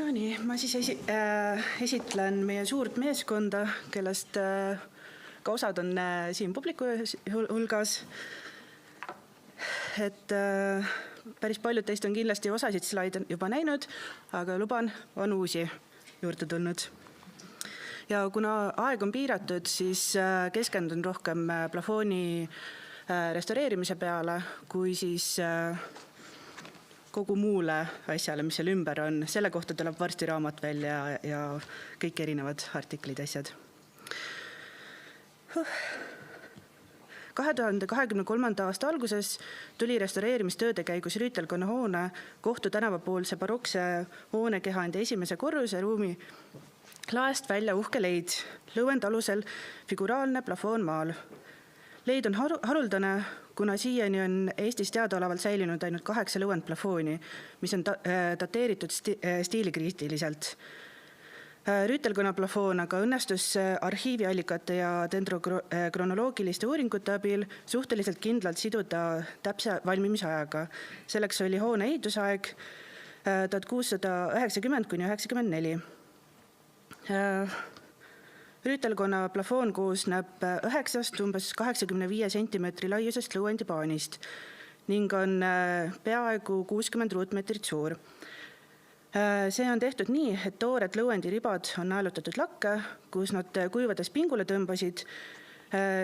No nii, ma siis esitlen meie suurt meeskonda, kellest ka osad on siin publiku hulgas. Et päris paljud teist on kindlasti osasid slaide juba näinud, aga luban, on uusi juurde tulnud. Ja kuna aeg on piiratud, siis keskendun rohkem plafooni restaureerimise peale, kui siis kogu muule asjale, mis seal ümber on. Selle kohta tuleb varsti raamat välja ja kõik erinevad artiklid, asjad. 2023. aasta alguses tuli restaureerimistööde käigus Rüütelkonna hoone Kohtu tänavapoolse barokse hoonekehandi esimese korruse ruumi laest välja uhke leid, lõuend alusel figuraalne plafoon maal. Leid on haruldane, kuna siiani on Eestis teadaolevalt säilinud ainult 8 lõuendplafooni, mis on dateeritud stiilikriitiliselt. Rüütelkonna plafoon aga õnnestus arhiiviallikate ja dendrokronoloogiliste uuringute abil suhteliselt kindlalt siduda täpse valmimisajaga. Selleks oli hoone ehitusaeg 1690–94. Rüütelkonna plafoon koosneb 9 umbes 85 centimeetri laiusest lõuendipaanist ning on peaaegu 60 ruutmeetrit suur. See on tehtud nii, et toored lõuendiribad on naelutatud lakke, kus nad kuivades pingule tõmbasid.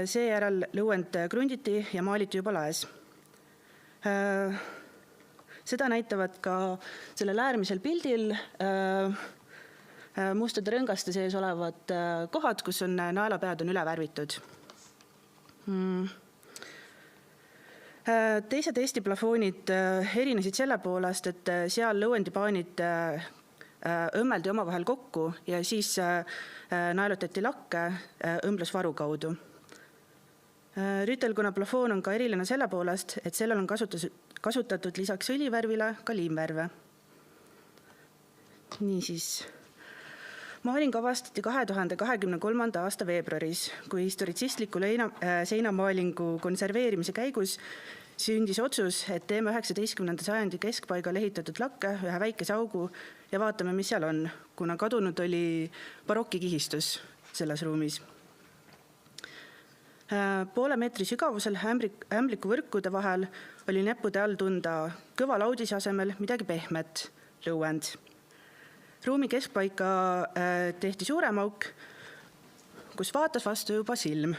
Seejärel lõuend krunditi ja maaliti juba laes. Seda näitavad ka sellel äärmisel pildil mustade rõngaste sees olevad kohad, kus on naelapead on üle värvitud. Teised Eesti plafoonid erinesid selle poolest, et seal lõuendipaanid õmmeldi omavahel kokku ja siis naelutati lakke õmblusvaru kaudu. Rüütelkonna plafoon on ka eriline selle poolest, et sellel on kasutatud lisaks õlivärvile ka liimvärve. Niisiis. Maalin avastati 2023. aasta veebruaris, kui historitsistliku seinamaalingu konserveerimise käigus sündis otsus, et teeme 19. sajandi keskpaigal ehitatud lakke ühe väikese augu ja vaatame, mis seal on, kuna kadunud oli barokkikihistus selles ruumis. Poole meetri sügavusel ämbliku võrkude vahel oli neppude all tunda kõva laudise asemel midagi pehmet, lõuend. Ruumi keskpaika tehti suurem auk, kus vaatas vastu juba silm.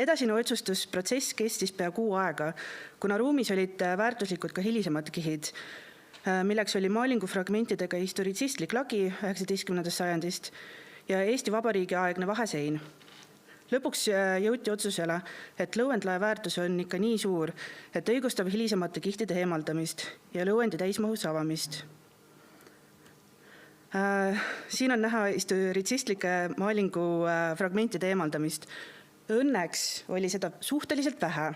Edasine otsustusprotsess kestis pea kuu aega, kuna ruumis olid väärtuslikud ka hilisemad kihid, milleks oli maalingu fragmentidega historitsistlik lagi 19. sajandist ja Eesti Vabariigi aegne vahesein. Lõpuks jõuti otsusele, et lõuendlae väärtus on ikka nii suur, et õigustab hilisemate kihtide eemaldamist ja lõuendi täismahus avamist. Siin on näha historitsistlike maalingu fragmentide eemaldamist. Õnneks oli seda suhteliselt vähe.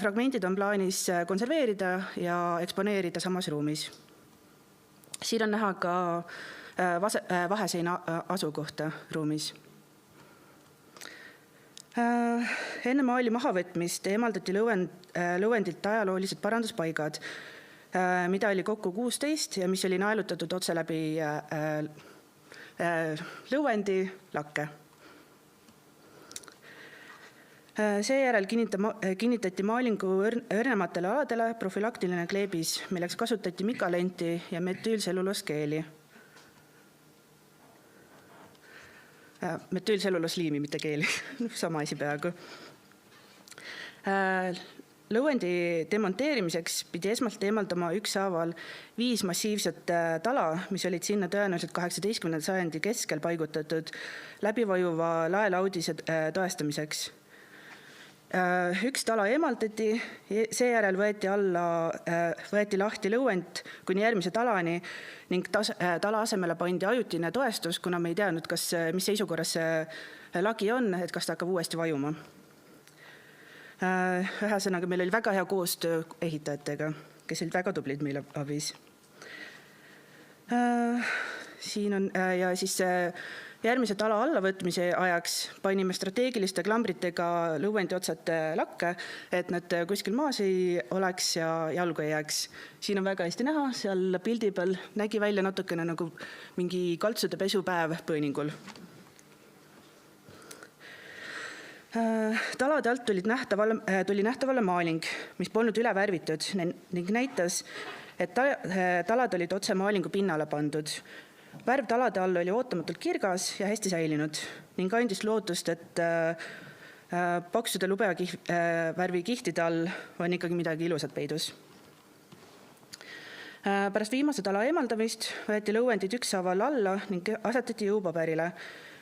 Fragmentid on plaanis konserveerida ja eksponeerida samas ruumis. Siin on näha ka vaheseina asukohta ruumis. Enne maali mahavõtmist eemaldati lõuendilt ajaloolised paranduspaigad, mida oli kokku 16 ja mis oli naelutatud otse läbi lõuendi lakke. Seejärel kinnitati maalingu õrnematele aladele profülaktiline kleebis, milleks kasutati mikalenti ja metüülseluloskeeli. Metüülselulosliimi, mitte keeli, sama asi peaaegu. Lõuendi demonteerimiseks pidi esmalt eemaldama ükshaaval 5 massiivset tala, mis olid sinna tõenäoliselt 18. sajandi keskel paigutatud läbivajuva laelaudise toestamiseks. Üks tala eemaldati, seejärel võeti lahti lõuend kuni järgmise talani ning tala asemele pandi ajutine toestus, kuna me ei teadnud, mis seisukorras see lagi on, et kas ta hakkab uuesti vajuma. Ühesõnaga, meil oli väga hea koostöö ehitajatega, kes olid väga tublid meile abis. Siin on ja siis Järgmise tala allavõtmise ajaks panime strateegiliste klambritega lõuendi otsad lakke, et need kuskil maas ei oleks ja jalgu ei jääks. Siin on väga hästi näha, seal pildi peal nägi välja natukene nagu mingi kaltsude pesupäev põõningul. Talade alt tuli nähtavale maaling, mis polnud üle värvitud ning näitas, et talad olid otse maalingu pinnale pandud. Värv talade all oli ootamatult kirgas ja hästi säilinud ning andis lootust, et paksude lubeavärvi kihtide all on ikkagi midagi ilusat peidus. Pärast viimase tala eemaldamist võeti lõuendid ükshaaval alla ning asetati jõupaberile.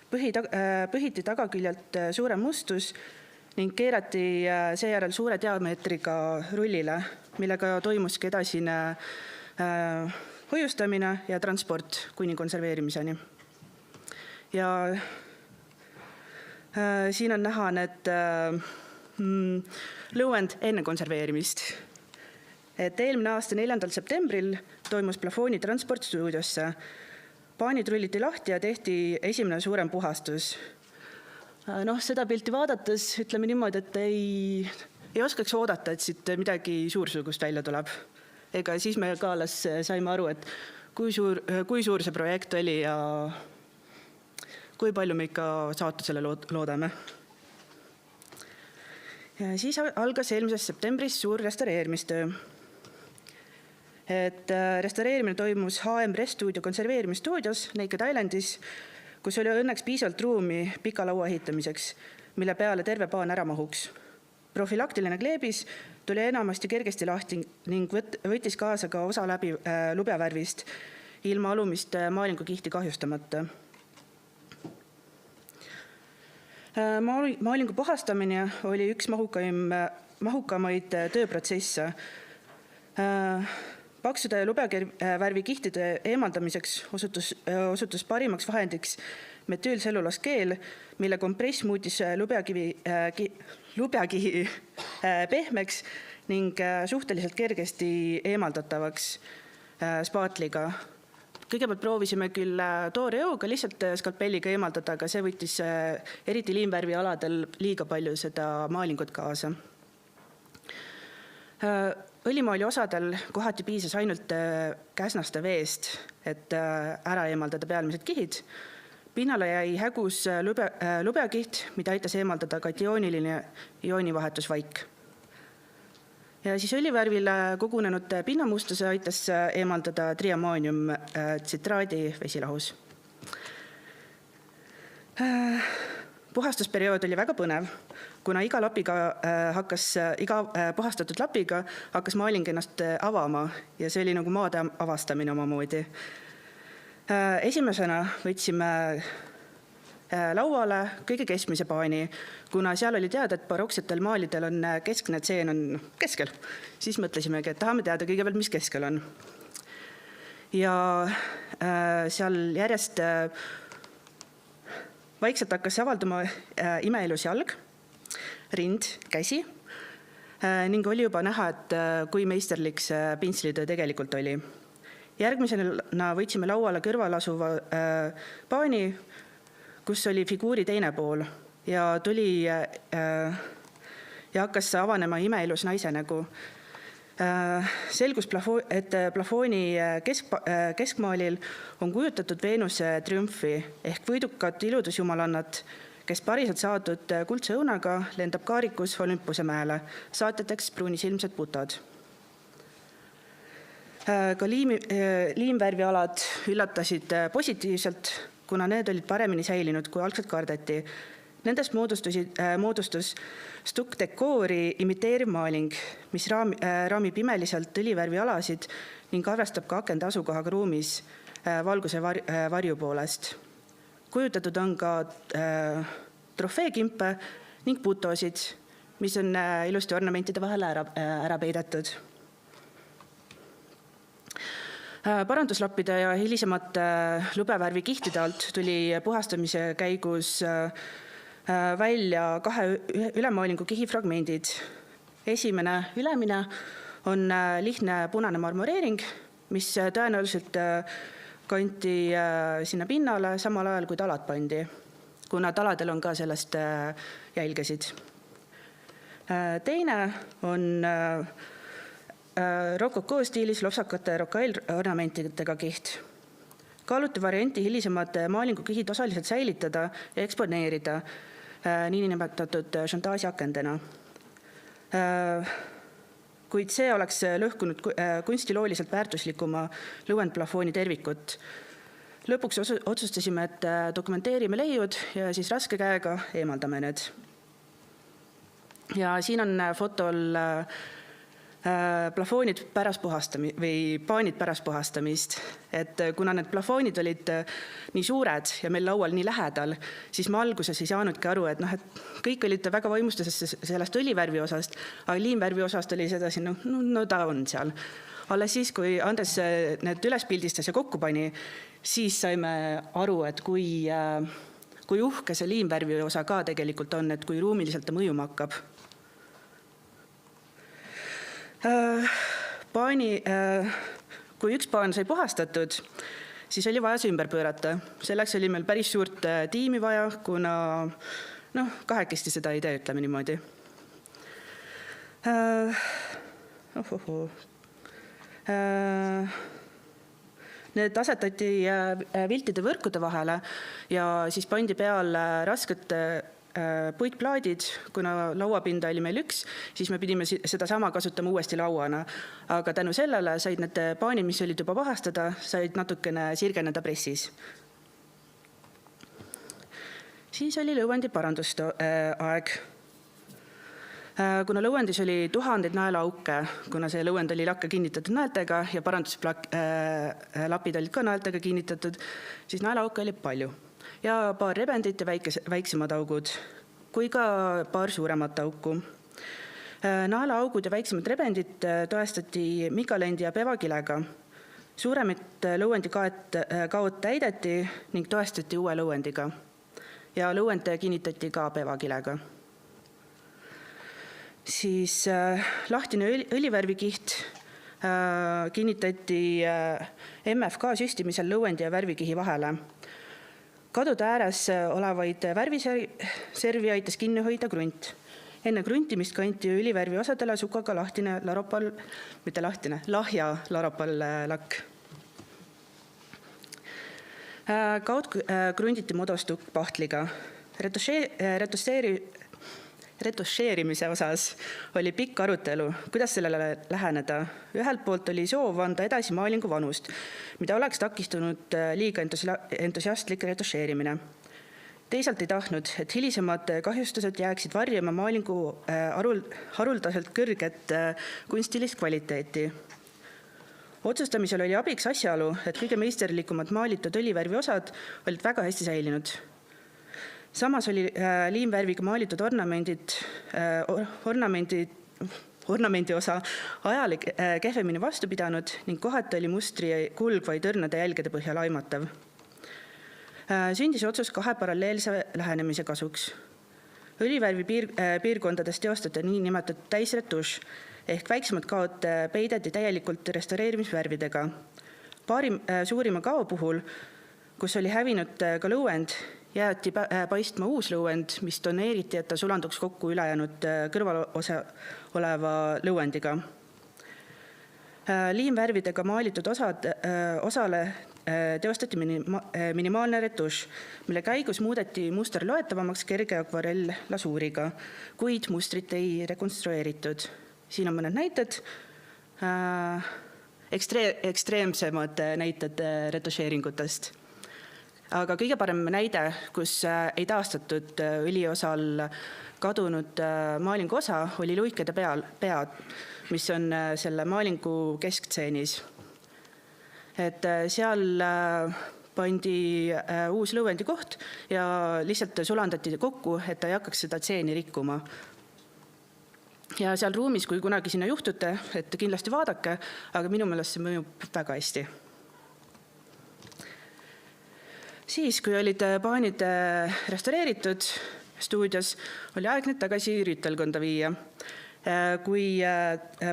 Põhiti tagaküljelt suurem mustus ning keerati seejärel suure diameetriga rullile, millega toimuski edasine hoiustamine ja transport kuni konserveerimiseni. Ja siin on näha need lõuend enne konserveerimist. Et eelmine aasta 4. septembril toimus plafooni transport stuudiosse. Paanid rulliti lahti ja tehti esimene suurem puhastus. Seda pilti vaadates ütleme niimoodi, et ei oskaks oodata, et siit midagi suursugust välja tuleb. Ega siis me ka alles saime aru, et kui suur see projekt oli ja kui palju me ikka saatusele loodame. Ja siis algas eelmises septembris suur restaureerimistöö. Et restaureerimine toimus HM Restuudio konserveerimisstuudios Naked Islandis, kus oli õnneks piisavalt ruumi pika laua ehitamiseks, mille peale terve paan ära mahuks. Profilaktiline kleebis tuli enamasti kergesti lahti ning võttis kaasa ka osa läbi lubeavärvist ilma alumist maalingu kihti kahjustamata. Maalingu puhastamine oli üks mahukamaid tööprotsesse. Paksude lubeavärvi kihtide eemaldamiseks osutus parimaks vahendiks metüülselluloskeel, mille kompress muutis lubeakihi pehmeks ning suhteliselt kergesti eemaldatavaks spaatliga. Kõigepealt proovisime küll toore jõuga lihtsalt skalpelliga eemaldada, aga see võttis eriti liimvärvi aladel liiga palju seda maalingut kaasa. Õlimaali osadel kohati piisas ainult käsnaste veest, et ära eemaldada pealmised kihid. Pinnale jäi hägus lubeakiht, mida aitas eemaldada ka diooniline ioonivahetusvaik. Ja siis õlivärvile kogunenud pinnamustuse aitas eemaldada triammoonium tsitraadi vesilahus. Puhastusperiood oli väga põnev, kuna iga puhastatud lapiga hakkas maaling ennast avama ja see oli nagu maade avastamine omamoodi. Esimesena võtsime lauale kõige keskmise paani, kuna seal oli teada, et baroksetel maalidel on keskne tseen on keskel. Siis mõtlesimegi, et tahame teada kõigepealt, mis keskel on. Ja seal järjest vaikselt hakkas avalduma imeilus jalg, rind, käsi ning oli juba näha, et kui meisterlik see pintslitöö tegelikult oli. Järgmisena võtsime lauale kõrval asuva paani, kus oli figuuri teine pool ja tuli ja hakkas avanema imeilus naise nägu. Selgus, et plafooni keskmaalil on kujutatud Veenuse triumfi ehk võidukad iludusjumalannat, kes pariselt saadud kuldse õunaga lendab kaarikus Olympuse mäele, saatjateks pruunisilmsed putad. Ka liimvärvialad üllatasid positiivselt, kuna need olid paremini säilinud, kui algselt kardeti. Nendest moodustus stukkdekoori imiteeriv maaling, mis raamib imeliselt õlivärvi alasid ning arvestab ka akende asukohaga ruumis valguse varju poolest. Kujutatud on ka trofeekimpe ning putosid, mis on ilusti ornamentide vahel ära peidetud. Paranduslappide ja hilisemate lubevärvi kihtide alt tuli puhastamise käigus välja 2 ülemaalingu kihifragmendid. Esimene ülemine on lihtne punane marmoreering, mis tõenäoliselt kanti sinna pinnale samal ajal, kui talad pandi, kuna taladel on ka sellest jälgesid. Teine on rokoko stiilis lopsakate rokailornamentidega kiht. Kaaluti varianti hilisemad maalingukihid osaliselt säilitada ja eksponeerida niinimetatud šantaažiakendena. Kuid see oleks lõhkunud kunstilooliselt väärtuslikuma lõuendplafooni tervikut. Lõpuks otsustasime, et dokumenteerime leiud ja siis raske käega eemaldame need. Ja siin on fotol plafoonid pärast puhastamist või paanid pärast puhastamist. Et kuna need plafoonid olid nii suured ja meil laual nii lähedal, siis ma alguses ei saanudki aru, et kõik olid väga vaimustuses sellest õlivärvi osast, aga liimvärvi osast oli seda siin, no ta on seal. Alles siis, kui Andres need üles pildistas ja kokku pani, siis saime aru, et kui uhke see liimvärvi osa ka tegelikult on, et kui ruumiliselt ta mõjuma hakkab. Kui üks paan sai puhastatud, siis oli vaja see ümber pöörata. Selleks oli meil päris suurt tiimi vaja, kuna kahekesti seda ei tee, ütleme niimoodi. Need asetati viltide võrkude vahele ja siis pandi peal rasked puitplaadid, kuna lauapinda oli meil üks, siis me pidime seda sama kasutama uuesti lauana. Aga tänu sellele said need paanid, mis olid juba puhastada, said natukene sirgeneda pressis. Siis oli lõuendi paranduste aeg. Kuna lõuendis oli 1000 naelaauke, kuna see lõuend oli lakke kinnitatud naeltega ja paranduslapid olid ka naeltega kinnitatud, siis naelaauke oli palju. Ja paar rebendit ja väiksemad augud, kui ka paar suuremat auku. Naelaaugud ja väiksemad rebendid toestati migalendi ja pevakilega. Suuremit lõuendi kaot täideti ning toestati uue lõuendiga. Ja lõuend kinnitati ka pevakilega. Siis lahtine õlivärvikiht kinnitati MFK süstimisel lõuendi ja värvikihi vahele. Kadude ääres olevaid värviservi aitas kinni hoida krunt. Enne kruntimist kanti õlivärvi osadele sukaga lahja laropal lakk. Kaud krunditi modostukk pahtliga. Retušeerimise osas oli pikk arutelu, kuidas sellele läheneda. Ühelt poolt oli soov anda edasi maalingu vanust, mida oleks takistunud liiga entusiastlik retušeerimine. Teisalt ei tahtnud, et hilisemad kahjustused jääksid varjama maalingu haruldaselt kõrget kunstilist kvaliteeti. Otsustamisel oli abiks asjaolu, et kõige meisterlikumad maalitud õlivärvi osad olid väga hästi säilinud. Samas oli liimvärviga maalitud ornamendi osa ajale kehvemini vastu pidanud ning kohati oli mustri kulg vaid õrnade jälgede põhjal aimatav. Sündis otsus 2 paralleelse lähenemise kasuks. Õlivärvi piirkondades teostati niinimetatud täisretuš ehk väiksemad kaod peideti täielikult restaureerimisvärvidega. Paari suurima kao puhul, kus oli hävinud ka lõuend, jäeti paistma uus lõuend, mis toneeriti, et ta sulanduks kokku ülejäänud kõrvalosa oleva lõuendiga. Liimvärvidega maalitud osale teostati minimaalne retuš, mille käigus muudeti muster loetavamaks kerge akvarell lasuuriga, kuid mustrit ei rekonstrueeritud. Siin on mõned näited, ekstreemsemad näited retušeeringutest. Aga kõige parem näide, kus ei taastatud õliosal kadunud maalingu osa, oli luikede pead, mis on selle maalingu keskstseenis. Et seal pandi uus lõuendi koht ja lihtsalt sulandati kokku, et ta ei hakkaks seda tseeni rikkuma. Ja seal ruumis, kui kunagi sinna juhtute, et kindlasti vaadake, aga minu meelest see mõjub väga hästi. Siis, kui olid paanid restaureeritud stuudios, oli aeg need tagasi rüütelkonda viia. Kui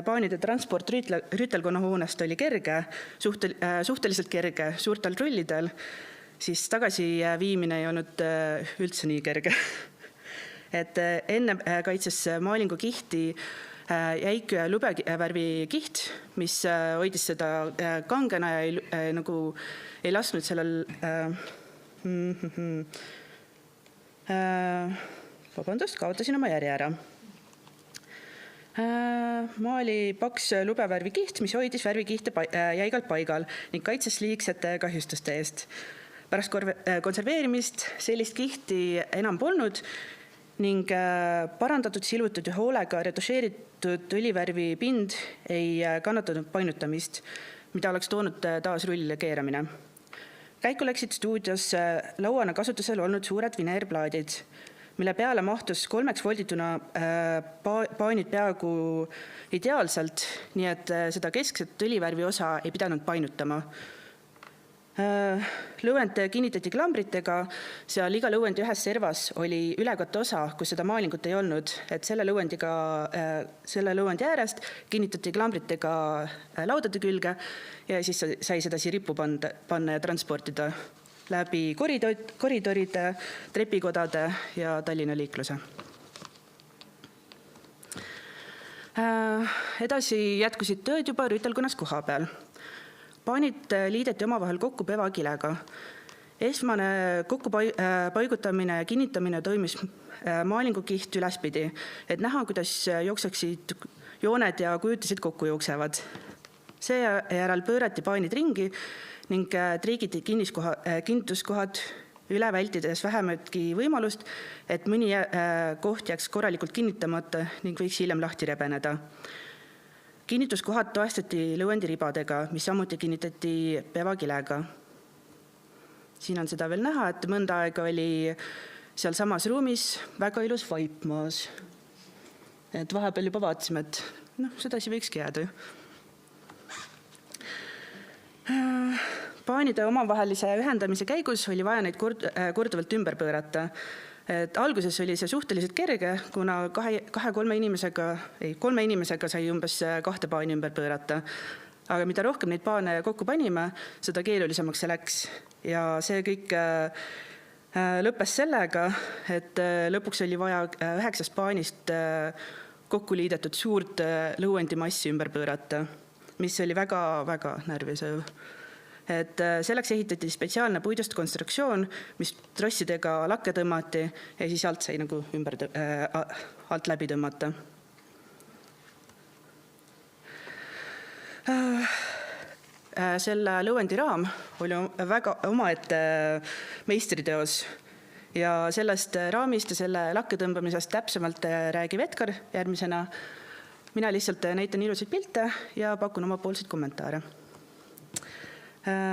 paanide transport rüütelkonna hoonest oli kerge, suhteliselt kerge suurtel rullidel, siis tagasi viimine ei olnud üldse nii kerge. Et enne kaitses maalingu kihti jäik lubevärvi kiht, mis hoidis seda kangena ja nagu ei lasknud sellel kaotasin oma järje ära. Maali paks lubevärvi kiht, mis hoidis värvikihte jäigalt paigal ning kaitses liigsete kahjustuste eest. Pärast konserveerimist sellist kihti enam polnud ning parandatud, silvutud ja hoolega retušeeritud õlivärvi pind ei kannatanud painutamist, mida oleks toonud taas rullile keeramine. Käiku läksid stuudios lauana kasutusel olnud suured vineerplaadid, mille peale mahtus 3 voldituna paanid peaaegu ideaalselt, nii et seda keskset õlivärvi osa ei pidanud painutama. Lõuend kinnitati klambritega, seal iga lõuendi ühes servas oli ülekatte osa, kus seda maalingut ei olnud, et selle lõuendi äärest kinnitati klambritega laudade külge ja siis sai seda rippu panna ja transportida läbi koridoride, trepikodade ja Tallinna liikluse. Edasi jätkusid tööd juba rüütelkonnas koha peal. Paanid liideti omavahel kokku pevakilega. Esmane kokkupaigutamine ja kinnitamine toimis maalingukiht ülespidi, et näha, kuidas jookseksid jooned ja kujutisid kokku jooksevad. Seejärel pöörati paanid ringi ning triigiti kinnituskohad üle, vältides vähematki võimalust, et mõni koht jääks korralikult kinnitamata ning võiks hiljem lahti rebeneda. Kinnituskohad toestati lõuendi ribadega, mis samuti kinnitati pevakilega. Siin on seda veel näha, et mõnda aega oli seal samas ruumis väga ilus vaipmaas. Et vahepeal juba vaatasime, et sedasi võikski jääda. Paanide omavahelise ühendamise käigus oli vaja neid korduvalt ümber pöörata. Et alguses oli see suhteliselt kerge, kuna 3 inimesega sai umbes 2 paani ümber pöörata. Aga mida rohkem neid paane kokku panime, seda keerulisemaks see läks. Ja see kõik lõppes sellega, et lõpuks oli vaja 9 paanist kokku liidetud suurt lõuendi massi ümber pöörata, mis oli väga närvisööv. Et selleks ehitati spetsiaalne puidust konstruktsioon, mis trossidega lakke tõmmati ja siis alt sai nagu alt läbi tõmmata. Selle lõuendi raam oli väga omaette meistriteos ja sellest raamist ja selle lakke tõmbamisest täpsemalt räägib Edgar järgmisena. Mina lihtsalt näitan ilusaid pilte ja pakun omapoolseid kommentaare.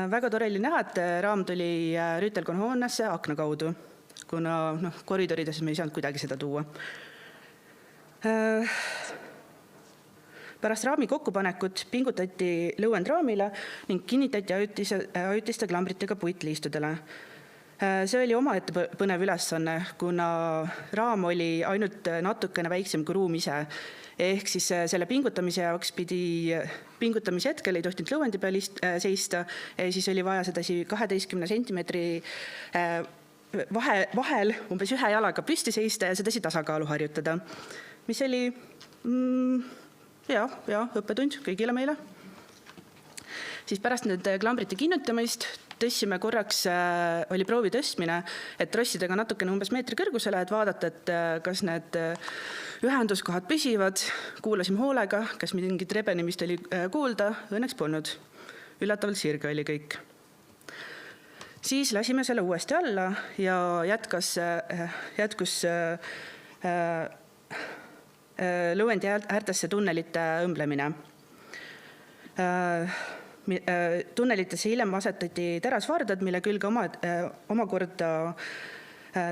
Väga tore oli näha, et raam tuli rüütelkonna hoonesse akna kaudu, kuna koridorides me ei saanud kuidagi seda tuua. Pärast raami kokkupanekut pingutati lõuend raamile ning kinnitati ajutiste klambritega puitliistudele. See oli omaette põnev ülesanne, kuna raam oli ainult natukene väiksem kui ruum ise. Ehk siis selle pingutamise jaoks pingutamise hetkel ei tohtinud lõuendi peal seista ja siis oli vaja seda 12 sentimeetri vahel umbes 1 jalaga püsti seista ja seda tasakaalu harjutada, mis oli õppetund kõigile meile. Siis pärast need klambrite kinnitamist tõstsime korraks, oli proovi tõstmine, et trossidega natukene umbes meetri kõrgusele, et vaadata, et kas need ühenduskohad püsivad, kuulasime hoolega, kas mingit rebenemist oli kuulda, õnneks polnud. Üllatavalt sirge oli kõik. Siis lasime selle uuesti alla ja jätkus lõuendi äärtesse tunnelite õmblemine. Tunnelitesse hiljem asetati terasvardad, mille külge omakorda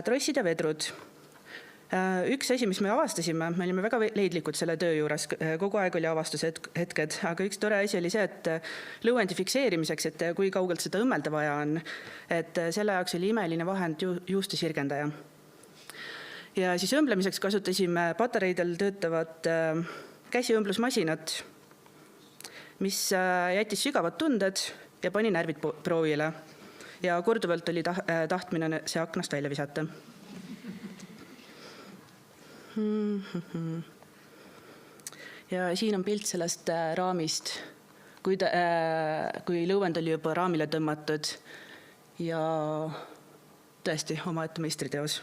trossid ja vedrud. Üks asi, mis me avastasime, me olime väga leidlikud selle töö juures, kogu aeg oli avastushetked, aga üks tore asi oli see, et lõuendi fikseerimiseks, et kui kaugelt seda õmmelda vaja on, et selle jaoks oli imeline vahend juustu sirgendaja. Ja siis õmblemiseks kasutasime patareidel töötavat käsiõmblusmasinat, mis jättis sügavad tunded ja pani närvid proovile. Ja korduvalt oli tahtmine see aknast välja visata. Ja siin on pilt sellest raamist, kui lõuend oli juba raamile tõmmatud ja tõesti omaette meistriteos.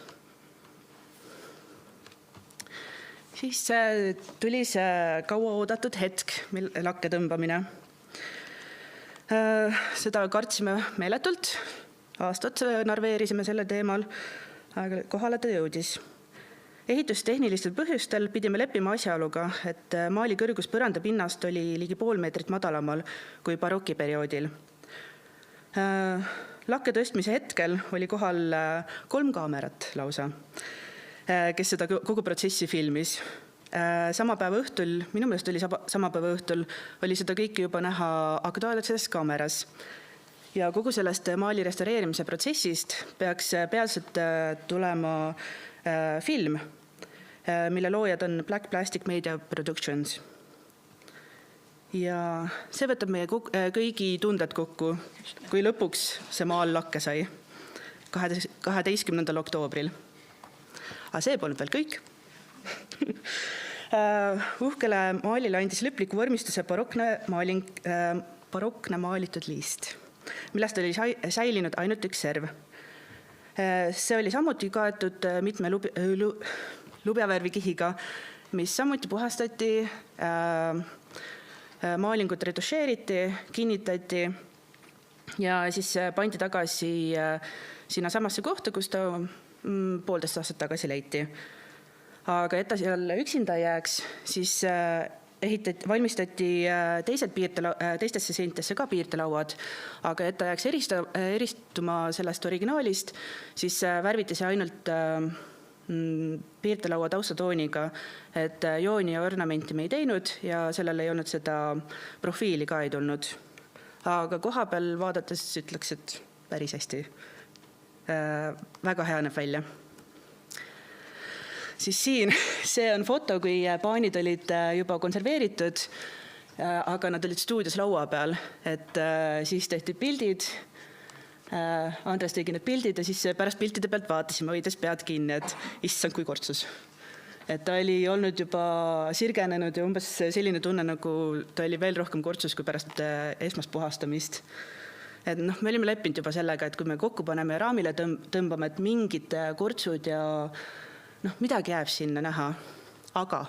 Siis tuli see kaua oodatud hetk, lakke tõmbamine. Seda kartsime meeletult, aastat narveerisime selle teemal, aga kohale ta jõudis. Ehitustehnilistel põhjustel pidime leppima asjaoluga, et maali kõrgus põrandapinnast oli ligi pool meetrit madalamal kui barokiperioodil. Lakke tõstmise hetkel oli kohal 3 kaamerat lausa, kes seda kogu protsessi filmis. Sama päeva õhtul, minu meelest oli sama päeva õhtul, oli seda kõike juba näha Aktuaalses kaameras. Ja kogu sellest maali restaureerimise protsessist peaks pealselt tulema film, mille loojad on Black Plastic Media Productions. Ja see võtab meie kõigi tunded kokku, kui lõpuks see maal lakke sai 12. oktoobril. Aga see polnud veel kõik. Uhkele maalile andis lõpliku vormistuse barokne maalitud liist, millest oli säilinud ainult üks serv. See oli samuti kaetud mitme lubjavärvikihiga, mis samuti puhastati, maalingut retušeeriti, kinnitati ja siis pandi tagasi sinna samasse kohta, kus ta 1,5 aastat tagasi leiti. Aga et ta seal üksinda jääks, siis valmistati teistesse seintesse ka piirdelauad, aga et ta jääks eristuma sellest originaalist, siis värviti see ainult piirtelaua taustatooniga, et jooni ja ornamenti me ei teinud ja sellel ei olnud seda profiili ka ei tulnud. Aga koha peal vaadates ütleks, et päris hästi. Väga hea näeb välja. Siis siin, see on foto, kui paanid olid juba konserveeritud, aga nad olid stuudios laua peal, et siis tehti pildid, Andres tegi need pildid ja siis pärast piltide pealt vaatasime, hoides pead kinni, et issand kui kortsus. Et ta oli olnud juba sirgenenud ja umbes selline tunne, nagu ta oli veel rohkem kortsus kui pärast esmast puhastamist. Et me olime leppinud juba sellega, et kui me kokku paneme ja raamile tõmbame, et mingid kortsud ja midagi jääb sinna näha, aga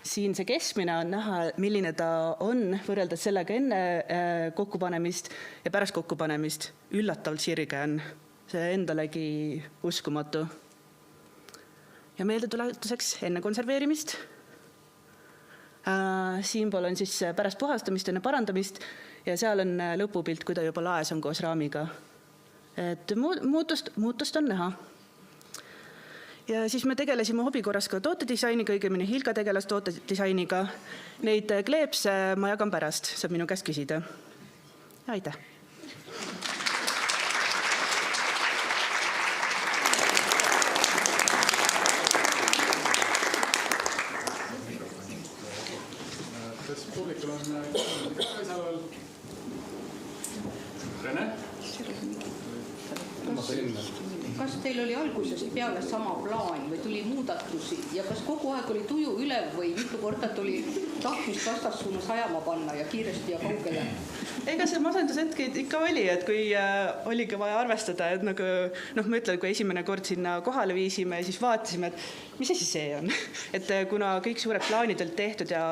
siin see keskmine on näha, milline ta on võrreldes sellega enne kokkupanemist ja pärast kokkupanemist. Üllatavalt sirge on. See endalegi uskumatu. Ja meeldetuletuseks enne konserveerimist. Siinpool on siis pärast puhastamist, enne parandamist ja seal on lõpupilt, kui ta juba laes on koos raamiga. Et muutust on näha. Ja siis me tegelesime hobikorras ka tootedisainiga, õigemini Hilga tegeles tootedisainiga. Neid kleepse ma jagan pärast, saab minu käest küsida. Aitäh! Kas publikul on Kaisalal? Rene? Kas teil oli algusest peale sama plaan või tuli muudatusi ja kas kogu aeg oli tuju ülev või mitu korda tuli tahtmist vastassuunas ajama panna ja kiiresti ja kaugele? Ega see masendushetkeid ikka oli, et kui oligi vaja arvestada, et nagu, ma ütlen, kui esimene kord sinna kohale viisime, siis vaatasime, et mis asi see on. Et kuna kõik suured plaanid olid tehtud ja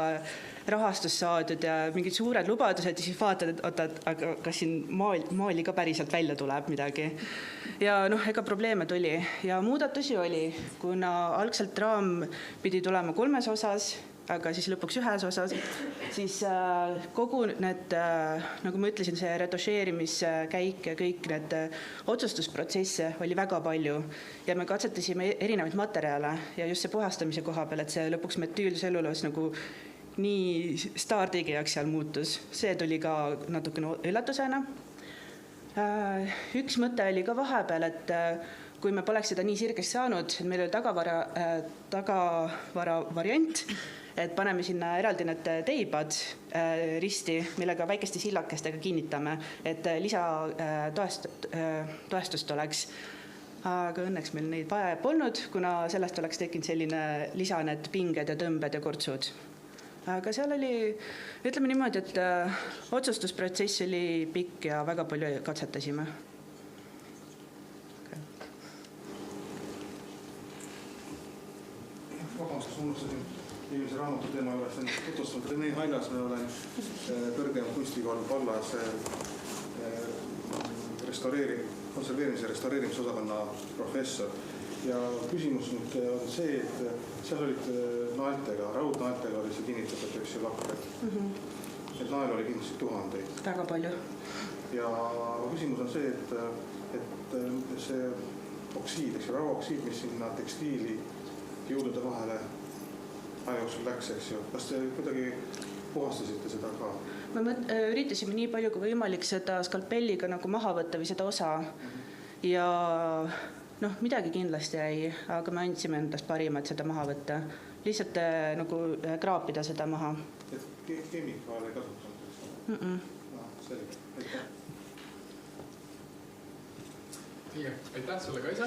rahastus saadud ja mingid suured lubadused, siis vaatad, et kas siin maali ka päriselt välja tuleb midagi. Ja ega probleeme tuli ja muudatusi oli, kuna algselt raam pidi tulema 3 osas, aga siis lõpuks 1 osas, siis kogu need, nagu ma ütlesin, see retušeerimiskäik ja kõik need otsustusprotsesse oli väga palju ja me katsetasime erinevaid materjale ja just see puhastamise koha peal, et see lõpuks metüülselluloos nagu nii staartegijaks seal muutus. See tuli ka natukene üllatusena. Üks mõte oli ka vahepeal, et kui me poleks seda nii sirgeks saanud, et meil oli tagavara variant, et paneme sinna eraldi need teibad risti, millega väikeste sillakestega kinnitame, et lisatoestust oleks. Aga õnneks meil neid vaja polnud, kuna sellest oleks tekkinud selline lisaned pinged ja tõmbed ja kortsud. Aga seal oli, ütleme niimoodi, et otsustusprotsess oli pikk ja väga palju katsetasime. Vabandust, unustasin eelmise raamatu teema juures ennast tutvustanud. Rene Hailas, me olen kõrgem kunstikool vallas konserveerimise ja restaureerimise osakonna professor. Ja küsimus nüüd on see, et seal olid naeltega, raudnaeltega oli see kinnitatud, eks ju, lakke. Et nael oli kindlasti tuhandeid. Väga palju. Ja küsimus on see, et see oksiid, eks ju, rauoksiid, mis sinna tekstiili jõudude vahele aja jooksul läks, eks ju. Kas te kuidagi puhastasite seda ka? Me üritasime nii palju kui võimalik seda skalpelliga nagu maha võtta või seda osa. Ja midagi kindlasti jäi, aga me andsime endast parima, et seda maha võtta. Lihtsalt nagu kraapida seda maha. Et keemikaale ei kasutanud? Selge. Aitäh sulle, Kaisa!